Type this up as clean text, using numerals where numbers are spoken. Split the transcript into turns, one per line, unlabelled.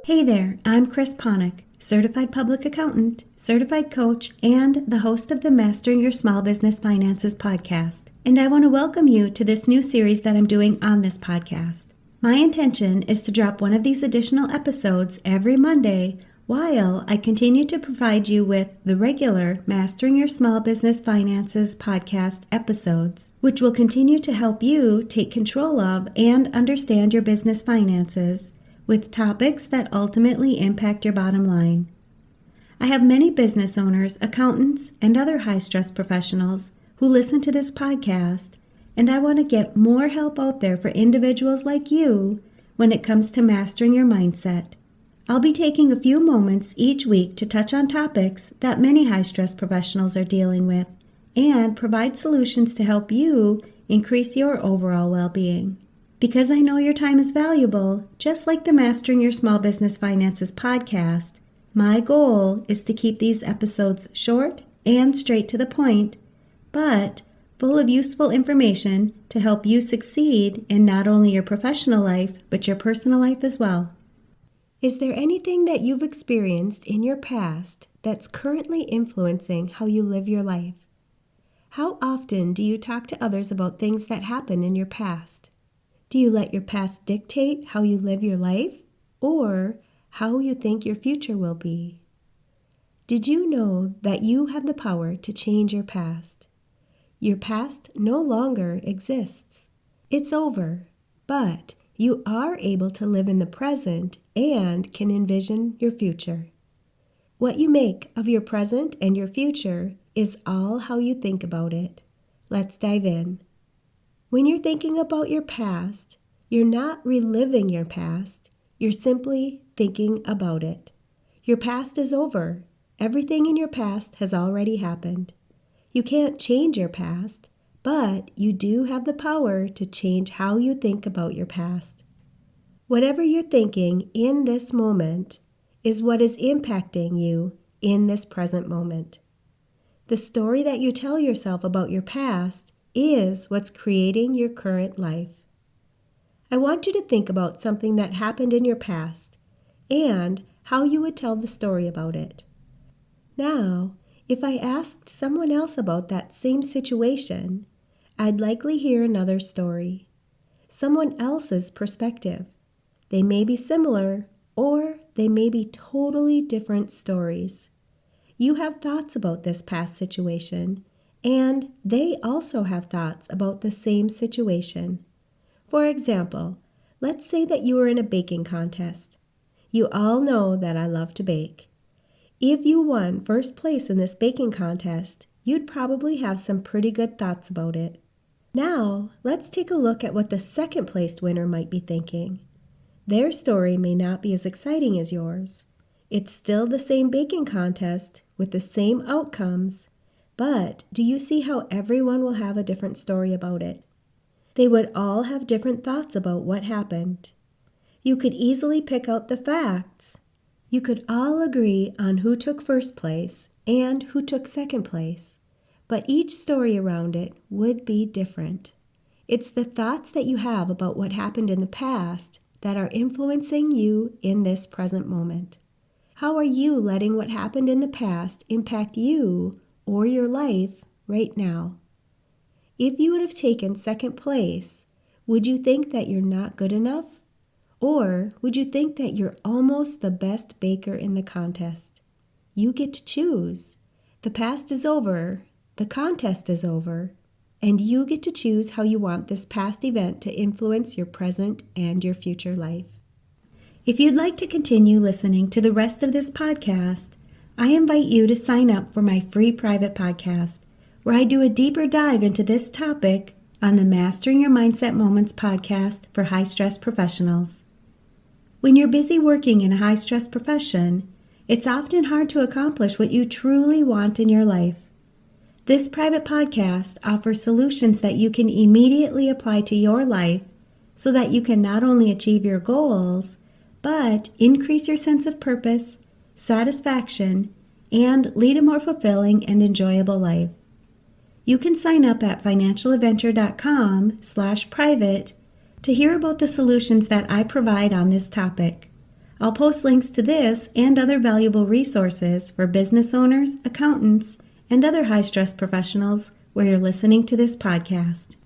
Hey there, I'm Chris Ponick, Certified Public Accountant, Certified Coach, and the host of the Mastering Your Small Business Finances podcast. And I want to welcome you to this new series that I'm doing on this podcast. My intention is to drop one of these additional episodes every Monday while I continue to provide you with the regular Mastering Your Small Business Finances podcast episodes, which will continue to help you take control of and understand your business finances with topics that ultimately impact your bottom line. I have many business owners, accountants, and other high-stress professionals who listen to this podcast, and I want to get more help out there for individuals like you when it comes to mastering your mindset. I'll be taking a few moments each week to touch on topics that many high-stress professionals are dealing with and provide solutions to help you increase your overall well-being. Because I know your time is valuable, just like the Mastering Your Small Business Finances podcast, my goal is to keep these episodes short and straight to the point, but full of useful information to help you succeed in not only your professional life, but your personal life as well. Is there anything that you've experienced in your past that's currently influencing how you live your life? How often do you talk to others about things that happened in your past? Do you let your past dictate how you live your life or how you think your future will be? Did you know that you have the power to change your past? Your past no longer exists. It's over, but you are able to live in the present and can envision your future. What you make of your present and your future is all how you think about it. Let's dive in. When you're thinking about your past, you're not reliving your past, you're simply thinking about it. Your past is over. Everything in your past has already happened. You can't change your past, but you do have the power to change how you think about your past. Whatever you're thinking in this moment is what is impacting you in this present moment. The story that you tell yourself about your past is what's creating your current life. I want you to think about something that happened in your past and how you would tell the story about it. Now, if I asked someone else about that same situation, I'd likely hear another story, someone else's perspective. They may be similar or they may be totally different stories. You have thoughts about this past situation, and they also have thoughts about the same situation. For example, let's say that you were in a baking contest. You all know that I love to bake. If you won first place in this baking contest, you'd probably have some pretty good thoughts about it. Now, let's take a look at what the second placed winner might be thinking. Their story may not be as exciting as yours. It's still the same baking contest with the same outcomes, but do you see how everyone will have a different story about it? They would all have different thoughts about what happened. You could easily pick out the facts. You could all agree on who took first place and who took second place, but each story around it would be different. It's the thoughts that you have about what happened in the past that are influencing you in this present moment. How are you letting what happened in the past impact you or your life right now? If you would have taken second place, would you think that you're not good enough? Or would you think that you're almost the best baker in the contest? You get to choose. The past is over, the contest is over, and you get to choose how you want this past event to influence your present and your future life. If you'd like to continue listening to the rest of this podcast, I invite you to sign up for my free private podcast, where I do a deeper dive into this topic on the Mastering Your Mindset Moments podcast for high-stress professionals. When you're busy working in a high-stress profession, it's often hard to accomplish what you truly want in your life. This private podcast offers solutions that you can immediately apply to your life so that you can not only achieve your goals, but increase your sense of purpose, satisfaction, and lead a more fulfilling and enjoyable life. You can sign up at financialadventure.com/private to hear about the solutions that I provide on this topic. I'll post links to this and other valuable resources for business owners, accountants, and other high-stress professionals where you're listening to this podcast.